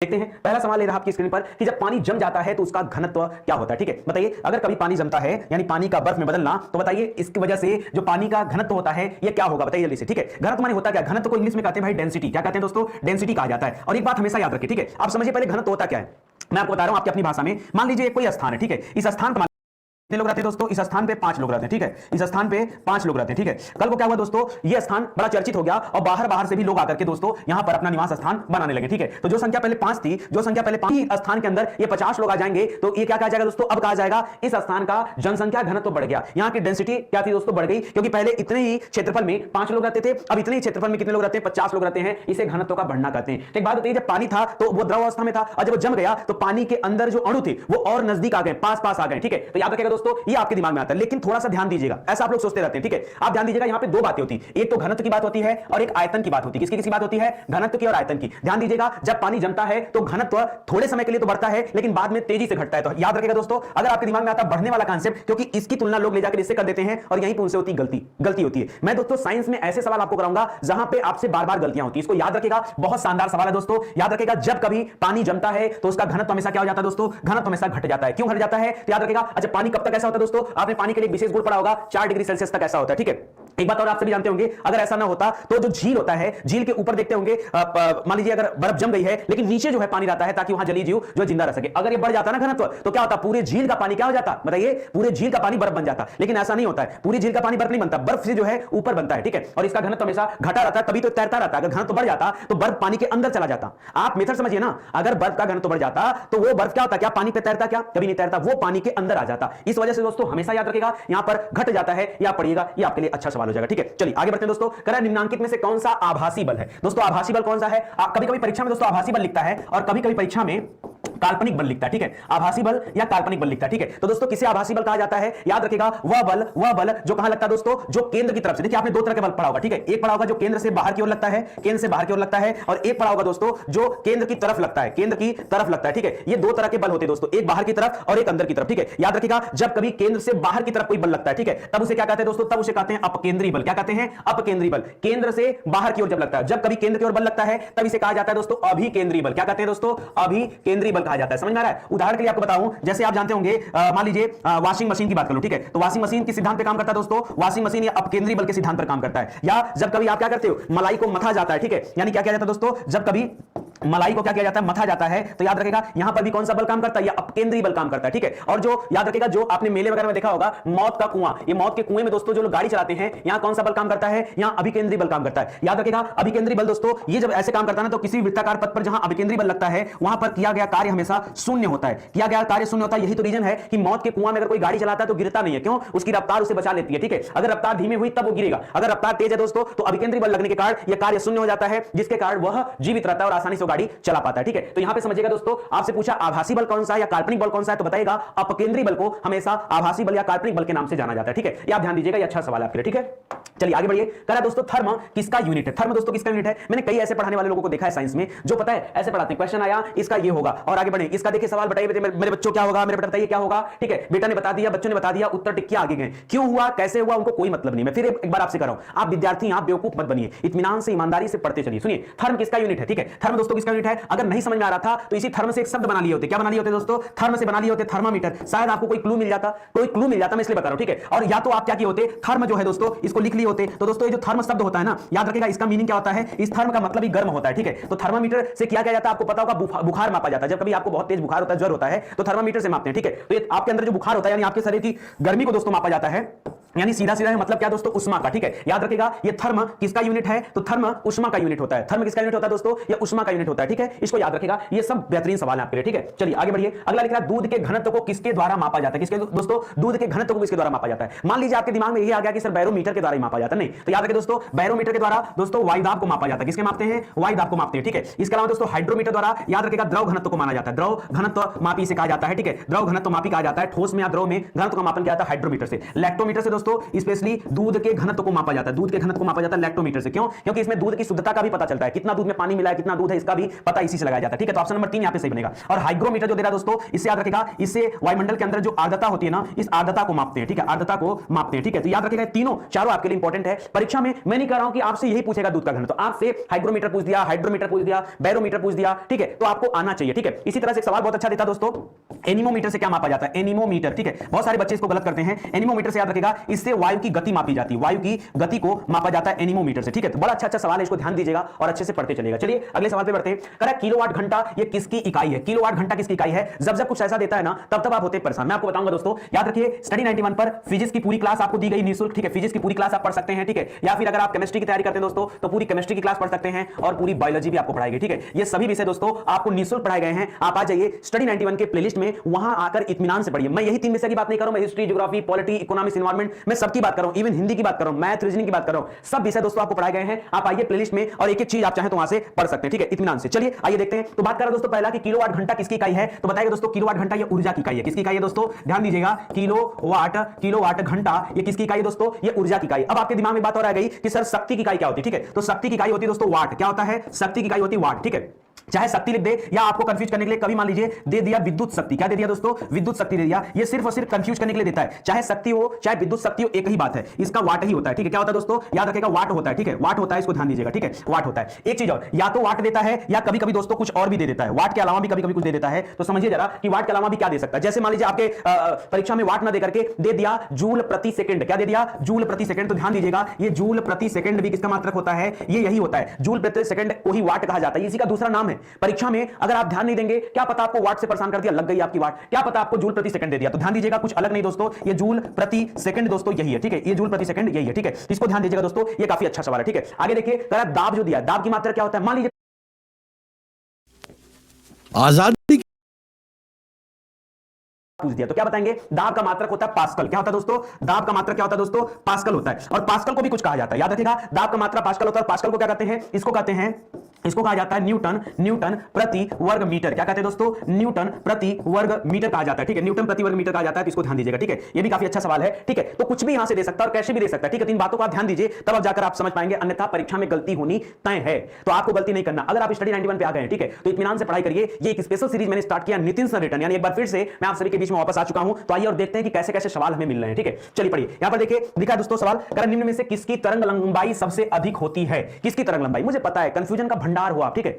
देखते हैं पहला सवाल ले रहा आपकी स्क्रीन पर कि जब पानी जम जाता है तो उसका घनत्व क्या होता है। ठीक है, बताइए अगर कभी पानी जमता है यानी पानी का बर्फ में बदलना, तो बताइए इसकी वजह से जो पानी का घनत्व होता है ये क्या होगा, बताइए जल्दी से। ठीक है, घनत्व माने होता क्या, घनत्व को इंग्लिश में कहते हैं भाई डेंसिटी। क्या कहते हैं दोस्तों, डेंसिटी कहा जाता है। और एक बात हमेशा याद रखिए, ठीक है, आप समझिए पहले घनत्व होता क्या है, मैं आपको बता रहा हूं आपकी अपनी भाषा में। मान लीजिए कोई स्थान है, ठीक है, इस स्थान पर कितने लोग रहते हैं दोस्तों, इस स्थान पे 5 लोग रहते हैं। ठीक है, इस स्थान पे 5 लोग रहते हैं। ठीक है, कल को क्या हुआ दोस्तों, ये स्थान बड़ा चर्चित हो गया और बाहर से भी लोग आकर के दोस्तों यहां पर अपना निवास स्थान बनाने लगे। ठीक है, तो जो संख्या पहले 5 थी, जो संख्या पहले 5 स्थान के अंदर ये 50 लोग आ जाएंगे, तो ये क्या कहा जाएगा दोस्तों, अब कहा जाएगा इस स्थान का जनसंख्या घनत्व बढ़ गया। यहां की डेंसिटी क्या थी दोस्तों, बढ़ गई, क्योंकि पहले इतने ही क्षेत्रफल में 5 लोग रहते थे, अब इतने ही क्षेत्रफल में कितने लोग रहते हैं, 50 लोग रहते हैं। इसे घनत्व का बढ़ना कहते हैं। एक बात होती है, जब पानी था तो वो द्रव अवस्था में था, और जब जम गया तो पानी के अंदर जो अणु थे वो और नजदीक आ गए, पास आ गए। ठीक है, तो याद रखिएगा दोस्तों, ये आपके दिमाग आता है, लेकिन थोड़ा सा ध्यान दीजिएगा, ऐसा आप लोग सोचते रहते हैं। ठीक है, आप ध्यान दीजिएगा, यहां पे दो बातें होती है, एक तो घनत्व की बात होती है और एक आयतन की बात होती है। किसकी किसकी बात होती है, घनत्व की और आयतन की। ध्यान दीजिएगा, जब पानी जमता है तो घनत्व थोड़े समय के लिए तो बढ़ता है, लेकिन बाद में तेजी से घटता है। तो याद रखिएगा दोस्तों, अगर आपके दिमाग में आता बढ़ने वाला कांसेप्ट, क्योंकि इसकी तुलना लोग ले जाकर इससे कर देते हैं और यहीं पर उनसे होती गलती होती है। मैं दोस्तों साइंस में ऐसे सवाल आपको कराऊंगा जहां पे आपसे बार-बार गलतियां होती है। इसको याद रखिएगा, बहुत शानदार सवाल है दोस्तों। याद रखिएगा, जब कभी पानी जमता है तो उसका घनत्व हमेशा क्या हो जाता है दोस्तों, घनत्व हमेशा घट जाता है। क्यों घट जाता है, तो याद रखिएगा, अच्छा पानी कब तक ऐसा होता है दोस्तों, आपने पानी के लिए विशेष गुण पढ़ा होगा, 4 डिग्री सेल्सियस तक ऐसा होता है। ठीक है, एक बात और आप सभी जानते होंगे, अगर ऐसा ना होता तो जो झील होता है, झील के ऊपर देखते होंगे, मान लीजिए अगर बर्फ जम गई है लेकिन नीचे जो है पानी रहता है ताकि वहां जलीय जीव जो जिंदा रह सके। अगर ये बढ़ जाता ना घनत्व, तो क्या होता, पूरे झील का पानी क्या हो जाता, बताइए, पूरे झील का पानी बर्फ बन जाता। लेकिन ऐसा नहीं होता है, पूरी झील का पानी बर्फ नहीं बनता, बर्फ से जो है ऊपर बनता है। ठीक है, और इसका घनत्व हमेशा घटा रहता है, तभी तो तैरता रहता है। अगर घनत्व बढ़ जाता तो बर्फ पानी के अंदर चला जाता। आप मेथड समझिए ना, अगर बर्फ का घनत्व बढ़ जाता तो वो बर्फ क्या होता, क्या पानी पे तैरता, क्या कभी नहीं तैरता, वो पानी के अंदर आ जाता। इस वजह से दोस्तों हमेशा याद रखिएगा, यहां पर घट जाता है या पड़िएगा, ये आपके लिए अच्छा सवाल हो जाएगा। ठीक है, चलिए आगे बढ़ते हैं दोस्तों। करा निम्नांकित में से कौन सा आभासी बल है दोस्तों, आभासी बल कौन सा है, कभी कभी परीक्षा में दोस्तों आभासी बल लिखता है और कभी कभी परीक्षा में काल्पनिक बल लिखता है। ठीक है, आभासी बल या काल्पनिक बल लिखता है। ठीक है, तो दोस्तों किसे आभासी बल कहा जाता है, याद रखिएगा, वह बल जो कहां लगता है दोस्तों, जो केंद्र की तरफ से। देखिए आपने दो तरह के बल पढ़ा होगा। ठीक है, एक पढ़ा होगा जो केंद्र से बाहर की ओर लगता है, केंद्र से बाहर की ओर लगता है, और एक पढ़ा होगा दोस्तों जो केंद्र की तरफ लगता है, केंद्र की तरफ लगता है। ठीक है, ये दो तरह के बल होते हैं दोस्तों, एक बाहर की तरफ और एक अंदर की तरफ। ठीक है, याद रखिएगा, जब कभी केंद्र से बाहर की तरफ कोई बल लगता है, ठीक है, तब उसे क्या कहते हैं दोस्तों, तब उसे कहते हैं अपकेंद्री बल। क्या कहते हैं, अपकेंद्री बल। केंद्र से बाहर की ओर जब लगता है, जब कभी केंद्र की ओर बल लगता है तब इसे कहा जाता है दोस्तों अभिकेंद्री बल। क्या कहते हैं दोस्तों, अभिकेंद्री बल कहा जाता है। समझ में आ रहा है, उदाहरण के लिए आपको बताऊं, जैसे आप जानते होंगे, मान लीजिए वॉशिंग मशीन की बात कर लो। ठीक है, तो वॉशिंग मशीन किस सिद्धांत पे काम करता है दोस्तों, वॉशिंग मशीन या अपकेंद्री बल के सिद्धांत पर काम करता है। या जब कभी आप क्या करते हो, मलाई को मथा जाता है। ठीक है, यानी क्या किया जाता है दोस्तों, जब कभी मलाई को क्या किया जाता है, मथा जाता है, तो याद रखिएगा यहां पर भी कौन सा बल काम करता है, या अपकेंद्री बल काम करता है। ठीक है, और जो याद रखिएगा, जो आपने मेले वगैरह में देखा होगा, मौत का कुआं, ये मौत के कुएं में दोस्तों जो लोग गाड़ी चलाते हैं, यहां कौन सा बल काम करता है, यहां अभिकेंद्री बल काम करता है। याद रखिएगा, अभिकेंद्री बल दोस्तों ये जब ऐसे काम करता है ना, तो किसी वृत्ताकार पथ पर जहां अभिकेंद्री बल लगता है वहां पर किया गया कार्य हमेशा शून्य होता है, किया गया कार्य शून्य होता है। यही तो रीजन है कि मौत के कुआं में अगर कोई गाड़ी चलाता है तो गिरता नहीं है। क्यों, उसकी रफ्तार उसे बचा लेती है। ठीक है, अगर रफ्तार धीमी हुई तब वो गिरेगा, अगर रफ्तार तेज है दोस्तों तो अभिकेंद्री बल लगने के कारण यह कार्य शून्य हो जाता है, जिसके कारण वह जीवित रहता है और आसानी से गाड़ी चला पाता है। ठीक है, तो यहां पे समझिएगा दोस्तों, आपसे पूछा आभासी बल कौन सा है या काल्पनिक बल कौन सा है, तो बताइएगा अपकेंद्री बल को हमेशा आभासी बल या काल्पनिक बल के नाम से जाना जाता है। ठीक है, ये आप ध्यान दीजिएगा, ये अच्छा सवाल है आपके लिए। ठीक है, चलिए आगे बढ़िए। करा दोस्तों थर्म किसका यूनिट है, थर्म दोस्तों किसका यूनिट है। मैंने कई ऐसे पढ़ाने वाले लोगों को देखा है साइंस में, जो पता है ऐसे पढ़ाते हैं, क्वेश्चन आया इसका ये होगा, और आगे बढ़े, इसका देखिए सवाल, बताइए मेरे बच्चों क्या होगा, मेरे बेटा बताइए क्या होगा। ठीक है, बेटा ने बता दिया, बच्चों ने बता दिया, उत्तर टिक के आगे गए, क्यों हुआ कैसे हुआ उनको कोई मतलब नहीं। मैं फिर एक बार आपसे कर रहा हूं, आप विद्यार्थी, आप बेवकूफ मत बनिए, इत्मीनान से ईमानदारी से पढ़ते चलिए। सुनिए, थर्म किसका यूनिट है। ठीक है, थर्म दोस्तों किसका यूनिट है, अगर नहीं समझ में आ रहा था तो इसी थर्म से एक शब्द बना लिए होते। क्या बना लिए होते दोस्तों, थर्म से बना लिए होते थर्मामीटर। शायद आपको कोई क्लू मिल जाता, मैं इसलिए बता रहा हूं। ठीक है, और या तो आप क्या किए होते, थर्म जो है दोस्तों इसको लिख लिए होते। तो दोस्तों ये जो थर्म शब्द होता है ना, याद रखिएगा इसका मीनिंग क्या होता है, इस थर्म का मतलब ही गर्म होता है। ठीक है, तो थर्मामीटर से क्या किया जाता है, आपको पता होगा बुखार मापा जाता है। जब कभी आपको बहुत तेज बुखार होता है, ज्वर होता है, तो थर्मामीटर से मापते हैं। ठीक है, तो ये आपके अंदर जो बुखार होता है यानी आपके शरीर की गर्मी को दोस्तों मापा जाता है, यानी सीधा सीधा मतलब क्या दोस्तों, उष्मा का। ठीक है, याद रखिएगा ये थर्म किसका यूनिट है, तो थर्म उष्मा का यूनिट होता है। थर्म किसका यूनिट होता है दोस्तों, ये उष्मा का यूनिट होता है। ठीक है, इसको याद रखिएगा, ये सब बेहतरीन सवाल है आपके लिए। ठीक है, चलिए आगे बढ़िए। अगला लिख रहा है, दूध के घनत्व को किसके द्वारा मापा जाता है, किसके दोस्तों, दूध के घनत्व को किसके द्वारा मापा जाता है। मान लीजिए आपके दिमाग में ये आ गया कि सर बैरोमीटर के द्वारा ही मापा जाता है, नहीं, तो याद रखिए दोस्तों, बैरोमीटर के द्वारा दोस्तों वायुदाब को मापा जाता है। किसके मापते हैं, वायुदाब को मापते हैं। ठीक है, इसके अलावा दोस्तों हाइड्रोमीटर द्वारा याद रखिएगा द्रव घनत्व को माना जाता है, द्रव घनत्व मापी से कहा जाता है। ठीक है, द्रव घनत्व मापी कहा जाता है, ठोस में या द्रव में घनत्व का मापन किया जाता है हाइड्रोमीटर से। लैक्टोमीटर से दोस्तों दोस्तों स्पेशली दूध के घनत्व को मापा जाता है, दूध के घनत्व को मापा जाता है लैक्टोमीटर से। क्यों? क्योंकि इसमें दूध की शुद्धता का भी पता चलता है, कितना दूध में पानी मिला है, कितना दूध है, इसका भी पता इसी से लगाया जाता है। ठीक है, तो ऑप्शन नंबर 3 यहां पे सही बनेगा। और हाइग्रोमीटर जो दे रहा है दोस्तों, इससे याद रखेगा, इससे वायुमंडल के अंदर जो आर्द्रता होती है ना, इस आर्द्रता को मापते हैं। ठीक है, आर्द्रता को मापते हैं। ठीक है, तो याद रखेगा तीनों चारों आपके लिए इंपॉर्टेंट है परीक्षा में। मैं नहीं कह रहा हूं कि आपसे यही पूछेगा दूध का घनत्व, तो आपसे हाइग्रोमीटर पूछ दिया, हाइड्रोमीटर पूछ दिया, बैरोमीटर पूछ दिया। ठीक है, तो आपको आना चाहिए। ठीक है, इसी तरह से एक सवाल बहुत अच्छा देता दोस्तों, एनीमोमीटर से क्या मापा जाता है? एनीमोमीटर। ठीक है, बहुत सारे बच्चे इसको गलत करते हैं। एनीमोमीटर से याद रखेगा, इससे वायु की गति मापी जाती है, वायु की गति को मापा जाता है एनीमोमीटर से। ठीक है, तो बड़ा अच्छा सवाल है, इसको ध्यान दीजिएगा और अच्छे से पढ़ते चलिएगा। चलिए अगले सवाल पे बढ़ते हैं। कह रहा है किलोवाट घंटा ये किसकी इकाई है? किलोवाट घंटा किसकी इकाई है? जब जब कुछ ऐसा देता है ना, तब तब आप होते परेशान। मैं आपको बताऊंगा दोस्तों, याद रखिए स्टडी 91 पर फिजिक्स की पूरी क्लास आपको दी गई निःशुल्क। ठीक है, फिजिक्स की पूरी क्लास आप पढ़ सकते हैं। ठीक है, या फिर अगर आप केमिस्ट्री की तैयारी करते हैं दोस्तों, तो पूरी केमिस्ट्री की क्लास पढ़ सकते हैं और पूरी बायोलॉजी भी आपको पढ़ाई गई। ठीक है, ये सभी विषय दोस्तों आपको निःशुल्क पढ़ाए गए हैं। आप आ जाइए स्टडी 91 के प्लेलिस्ट में, वहां आकर इत्मीनान से पढ़िए। मैं यही 3 विषय की बात नहीं कर रहा हूं, मैं history, geography, polity, economics, environment, मैं सबकी बात कर रहा हूं, इवन हिंदी की बात कर रहा हूं, मैथ, रीजनिंग की बात कर रहा हूं। सब विषय दोस्तों आपको पढ़ाए गए हैं। आप आइए प्लेलिस्ट में और एक एक चीज आप चाहें तो वहां से पढ़ सकते हैं। ठीक है, इत्मीनान से। चलिए आइए देखते हैं। तो बात कर रहा दोस्तों पहला कि किलोवाट घंटा किसकी इकाई है, तो बताइए दोस्तों किलोवाट घंटा ये ऊर्जा की इकाई है। किसकी इकाई है दोस्तों? ध्यान दीजिएगा, किलोवाट घंटा ये किसकी इकाई है दोस्तों? ये ऊर्जा की इकाई। अब आपके दिमाग में बात और आ गई कि सर शक्ति की इकाई क्या होती है? ठीक है, तो शक्ति की इकाई होती है दोस्तों वाट। क्या होता है? शक्ति की इकाई होती है वाट। ठीक है, चाहे शक्ति लिख दे या आपको कंफ्यूज करने के लिए कभी मान लीजिए दे दिया विद्युत शक्ति। क्या दे दिया दोस्तों? विद्युत शक्ति दे दिया। ये सिर्फ और सिर्फ कंफ्यूज करने के लिए देता है। चाहे शक्ति हो चाहे विद्युत शक्ति हो, एक ही बात है, इसका वाट ही होता है। ठीक है, क्या होता है दोस्तों? याद रखेगा वाट होता है। ठीक है, वाट होता है, इसको ध्यान दीजिएगा। ठीक है, वाट होता है। एक चीज और, या तो वाट देता है या कभी कभी दोस्तों कुछ और भी दे देता है। वाट के अलावा भी कभी कभी कुछ दे देता है। तो समझिए जरा कि वाट के अलावा भी क्या दे सकता है। जैसे मान लीजिए आपके परीक्षा में वाट ना देकर के दे दिया जूल प्रति सेकंड। क्या दे दिया? जूल प्रति सेकंड। तो ध्यान दीजिएगा, ये जूल प्रति सेकंड भी किसका मात्रक होता है? ये यही होता है, जूल प्रति सेकंड को ही वाट कहा जाता है। इसी का दूसरा नाम है। परीक्षा में अगर आप ध्यान नहीं देंगे, क्या पता आपको वाट से परेशान कर दिया, लग गई आपकी वाट, क्या पता आपको जूल प्रति सेकंड दे दिया। तो ध्यान दीजिएगा, कुछ अलग नहीं दोस्तों, ये जूल प्रति सेकंड दोस्तों यही है। ठीक है, ये जूल प्रति सेकंड यही है। ठीक है, इसको ध्यान दीजिएगा दोस्तों, ये काफी अच्छा सवाल है। ठीक है, आगे देखिए, दाब जो दिया, दाब की मात्रा क्या होता है? मान लीजिए आजादी पूछ दिया तो क्या बताएंगे? दाब का मात्रक होता है पास्कल। क्या होता है दोस्तों? दाब का मात्रक क्या होता है दोस्तों? पास्कल होता है। और पास्कल को भी कुछ कहा जाता है, याद रखिएगा, दाब का मात्रा पास्कल होता है। पास्कल को क्या कहते हैं? इसको कहते हैं, इसको कहा जाता है न्यूटन, न्यूटन प्रति वर्ग मीटर। क्या कहते हैं दोस्तों? न्यूटन प्रति वर्ग मीटर कहा जाता है। ठीक है, न्यूटन प्रति वर्ग मीटर कहा जाता है। तो इसको ध्यान दीजिएगा। ठीक है, ये भी काफी अच्छा सवाल है। ठीक है, तो कुछ भी यहां से दे सकता है और कैसे भी दे सकता है। ठीक है, तीन बातों को आप ध्यान दीजिए, तब आप जाकर आप समझ पाएंगे, अन्यथा परीक्षा में गलती होनी तय है। तो आपको गलती नहीं करना। अगर आप स्टडी 91 पे आ गए हैं, ठीक है, तो इत्मीनान से पढ़ाई करिए। ये एक स्पेशल सीरीज मैंने स्टार्ट किया, नितिन सर रिटर्न, यानी एक बार फिर से मैं आप सभी के बीच में वापस आ चुका हूं। तो आइए और देखते हैं कि कैसे कैसे सवाल हमें मिल रहे हैं। ठीक है, चलिए पढ़िए। यहां पर देखिए लिखा है दोस्तों सवाल, कारण निम्न में से किसकी तरंग लंबाई सबसे अधिक होती है? किसकी तरंग लंबाई? मुझे पता है कंफ्यूजन का भंडार हुआ। ठीक है,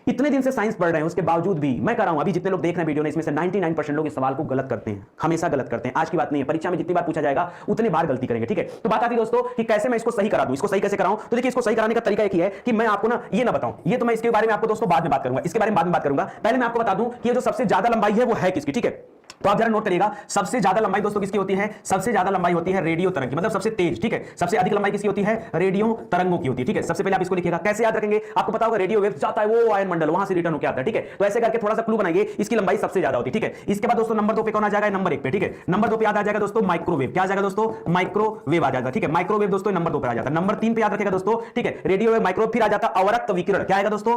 इतने दिन से साइंस पढ़ रहे हैं, उसके बावजूद भी मैं कह रहा हूं, अभी जितने लोग देख रहे हैं वीडियो ने, इसमें से 99% लोग इस सवाल को गलत करते हैं, हमेशा गलत करते हैं। आज की बात नहीं है, परीक्षा में जितनी बार पूछा जाएगा उतनी बार गलती करेंगे। ठीक है, तो बात आती है दोस्तों कि कैसे मैं इसको सही करा दूं, इसको सही कैसे कराऊं। तो देखिए, इसको सही कराने का तरीका एक ही है कि मैं आपको ना ये ना बताऊं, ये तो मैं इसके बारे में आपको दोस्तों बाद में बात करूंगा, इसके बारे में बाद में बात करूंगा। पहले मैं आपको बता दूं कि ये जो सबसे ज्यादा लंबाई है वो है किसकी। ठीक है, तो आप जरा नोट करिएगा, सबसे ज्यादा लंबाई दोस्तों किसकी होती है? सबसे ज्यादा लंबाई होती है रेडियो तरंग की, मतलब सबसे तेज। ठीक है, सबसे अधिक लंबाई किसकी होती है? रेडियो तरंगों की होती है। ठीक है, सबसे पहले आप इसको लिखिएगा। कैसे याद रखेंगे? आपको पता होगा रेडियो वेव जाता है वो आयन मंडल, वहां से रिटर्न होकर आता है। ठीक है, तो ऐसे करके थोड़ा सा क्लू बनाइए, इसकी लंबाई सबसे ज्यादा होती है। ठीक है, इसके बाद दोस्तों नंबर 2 पे कौन आ जाएगा? नंबर 1 पे। ठीक है, नंबर 2 पे याद आ जाएगा दोस्तों माइक्रोवेव। क्या आ जाएगा दोस्तों? माइक्रोवेव आ जाएगा। ठीक है, माइक्रोवेव दोस्तों नंबर 2 पे आ जाता है। नंबर 3 पे याद रखेगा दोस्तों, ठीक है, रेडियो वेव, माइक्रोवेव, फिर आ जाता है अवरक्त विकिरण। क्या आएगा दोस्तों?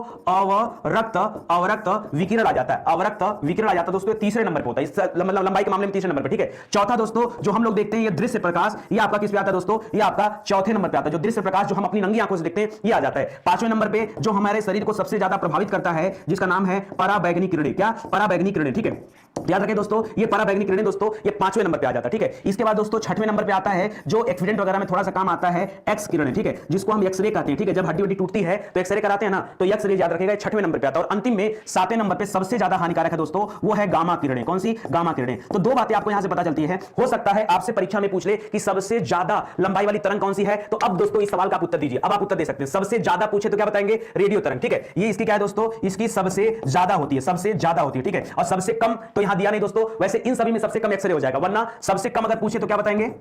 अवरक्त विकिरण आ जाता है, अवरक्त विकिरण आ जाता है दोस्तों, तीसरे नंबर पे होता है इस लंबाई के मामले में, तीसरे नंबर पे। ठीक है, चौथा दोस्तों जो हम लोग देखते हैं ये दृश्य प्रकाश, ये आपका किस पे आता है दोस्तों? ये आपका चौथे नंबर पे आता है। जो दृश्य प्रकाश जो हम अपनी नंगी आंखों से देखते हैं ये आ जाता है। पांचवें नंबर पे जो हमारे शरीर को सबसे ज्यादा प्रभावित करता है, जिसका नाम है पराबैंगनी किरणें। क्या? पराबैंगनी किरणें। ठीक है, याद रखें दोस्तों, ये पराबैंगनी किरणें दोस्तों ये 5वें नंबर पे आ जाता है। ठीक है, इसके बाद दोस्तों 6वें नंबर पे आता है जो एक्सीडेंट वगैरह में थोड़ा सा काम आता है, एक्स किरणें। ठीक है, जिसको हम एक्सरे कहते हैं। ठीक है, जब हड्डी टूटती है तो एक्सरे कराते हैं ना, तो एक्सरे याद रखेगा 6वें नंबर पे आता है। और अंतिम में 7वें नंबर पे सबसे ज्यादा हानिकारक है दोस्तों, वो है गामा किरणें। कौन सी? गामा किरणें। तो दो बातें आपको यहां से पता चलती है। हो सकता है आपसे परीक्षा में पूछ ले कि सबसे ज्यादा लंबाई वाली तरंग कौन सी है, तो अब दोस्तों इस सवाल का आप उत्तर दीजिए। अब आप उत्तर दे सकते हैं। सबसे ज्यादा पूछे तो क्या बताएंगे? रेडियो तरंग। ठीक है, ये इसकी क्या है दोस्तों? इसकी सबसे ज्यादा होती है, सबसे ज्यादा होती है। ठीक है, और सबसे कम तो यहां दिया नहीं दोस्तों, वैसे इन सभी में सबसे कम एक्सरे हो जाएगा, वरना सबसे कम अगर पूछे तो क्या बताएंगे?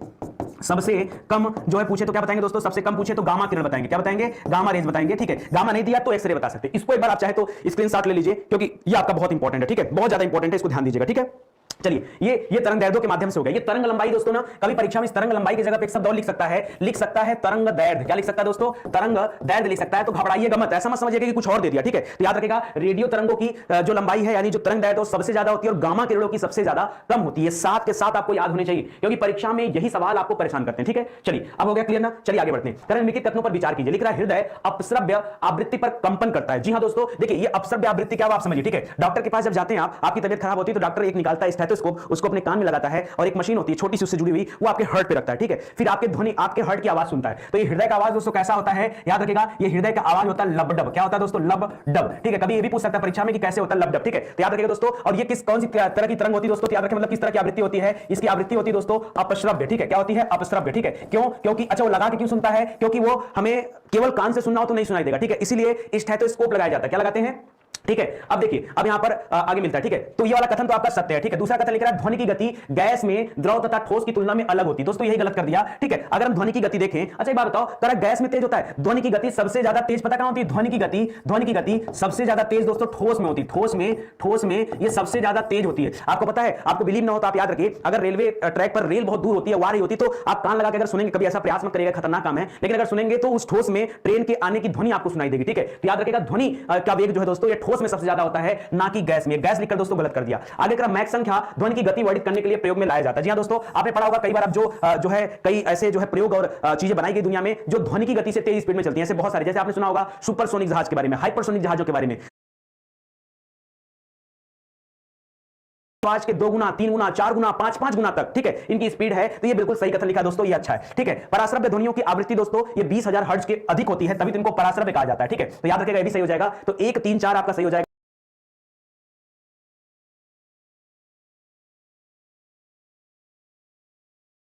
सबसे कम जो है पूछे तो क्या बताएंगे दोस्तों? सबसे कम पूछे तो गामा किरण बताएंगे। क्या बताएंगे? गामा रेज बताएंगे। ठीक है, गामा नहीं दिया तो एक्सरे बता सकते हैं। इसको एक बार आप चाहे तो स्क्रीनशॉट ले लीजिए, क्योंकि ये आपका बहुत इंपॉर्टेंट है। ठीक है, बहुत ज्यादा इंपॉर्टेंट है, इसको ध्यान दीजिएगा। ठीक है, चलिए ये तरंग दैर्ध्यों के माध्यम से हो गया। ये तरंग लंबाई दोस्तों ना, कभी परीक्षा में इस तरंग लंबाई की जगह पे एक शब्द और लिख सकता है तरंग दैर्ध्य। क्या लिख सकता है दोस्तों? तरंग दैर्ध्य लिख सकता है। तो घबराइएगा मत, ऐसा मत समझिएगा कि कुछ और दे दिया, ठीक है। तो याद रखिएगा रेडियो तरंगों की जो लंबाई है यानी जो तरंग दैर्ध्य सबसे ज्यादा होती है और गामा किरणों की सबसे ज्यादा कम होती है। साथ के साथ आपको याद होने चाहिए क्योंकि परीक्षा में यही सवाल आपको परेशान करते हैं, ठीक है। चलिए अब हो गया क्लियर ना, चलिए आगे बढ़ते हैं। तरंग निम्नलिखित कथनों पर विचार कीजिए। लिख रहा है हृदय अपस्रव्य आवृत्ति पर कंपन करता है। जी हां दोस्तों, देखिए ये अपस्रव्य आवृत्ति क्या आप समझिए, ठीक है। डॉक्टर के पास जब जाते हैं आपकी तबियत खराब होती है तो डॉक्टर एक निकालता है स्टेथोस्कोप, उसको अपने कान में लगाता है और एक मशीन होती है छोटी सी उससे जुड़ी हुई, वो आपके हार्ट पे रखता है, ठीक है। फिर आपके ध्वनि आपके हार्ट की आवाज सुनता है। तो ये हृदय का आवाज दोस्तों कैसा होता है, याद रखिएगा ये हृदय का आवाज होता है लबडब। क्या होता है दोस्तों? लबडब, ठीक है। कभी ये भी पूछ सकता है परीक्षा में कि कैसे होता है लबडब, ठीक है। तो याद रखिएगा दोस्तों। और ये कौन सी तरह की तरंग होती है दोस्तों? याद रखें मतलब किस तरह की आवृत्ति होती है? इसकी आवृत्ति होती है दोस्तों अपश्रव्य, ठीक है। क्या होती है? अपश्रव्य, ठीक है। क्यों? क्योंकि अच्छा वो लगा के क्यों सुनता है? क्योंकि वो हमें केवल कान से सुनना हो तो नहीं सुनाई देगा, ठीक है। इसीलिए स्टेथोस्कोप लगाया जाता है। क्या लगाते हैं? ठीक है। अब देखिए अब यहां पर आगे मिलता है, ठीक है। तो ये वाला कथन तो आपका सत्य है, ठीक है। दूसरा कथन लिख रहा है ध्वनि की गति गैस में द्रव तथा ठोस की तुलना में अलग होती है। दोस्तों यही गलत कर दिया, ठीक है। अगर हम ध्वनि की गति देखें, अच्छा एक बात बताओ, तरंग गैस में तेज होता है, ध्वनि की गति सबसे ज्यादा तेज पता कहां होती है? ध्वनि की गति सबसे ज्यादा तेज दोस्तों ठोस में होती है। ठोस में ये सबसे ज्यादा तेज होती है। आपको पता है, आपको बिलीव ना हो तो आप याद रखिए, अगर रेलवे ट्रैक पर रेल बहुत दूर होती है, आ रही होती है, तो आप कान लगा के अगर सुनेंगे, कभी ऐसा प्रयास मत करिएगा, खतरनाक काम है, लेकिन अगर सुनेंगे तो उस ठोस में ट्रेन के आने की ध्वनि आपको सुनाई देगी, ठीक है। तो याद रखिएगा ध्वनि का वेग जो है दोस्तों ये ठोस में सबसे ज्यादा होता है, ना कि गैस में। गैस लिखकर दोस्तों गलत कर दिया। आगे का मैक संख्या ध्वनि की गति वर्णित करने के लिए प्रयोग में लाया जाता है। जी हां दोस्तों, आपने पढ़ा होगा कई बार, अब जो है कई ऐसे जो है प्रयोग और चीजें बनाई गई दुनिया में जो ध्वनि की गति से तेज स्पीड में चलती हैं, ऐसे बहुत सारे। जैसे आपने सुना होगा सुपरसोनिक जहाज के बारे में, हाइपरसोनिक जहाजों के बारे में, आवाज के 2 गुना 3 गुना 4 गुना 5 गुना तक, ठीक है, इनकी स्पीड है। तो ये बिल्कुल सही कथन लिखा दोस्तों, ये अच्छा है, ठीक है। पराश्रव्य ध्वनियों की आवृत्ति दोस्तों ये 20,000 हर्ट्ज के अधिक होती है, तभी तो इनको पराश्रव्य कहा जाता है, ठीक है। तो याद रखिएगा ये भी सही हो जाएगा। तो 1 3 4 आपका सही हो जाएगा।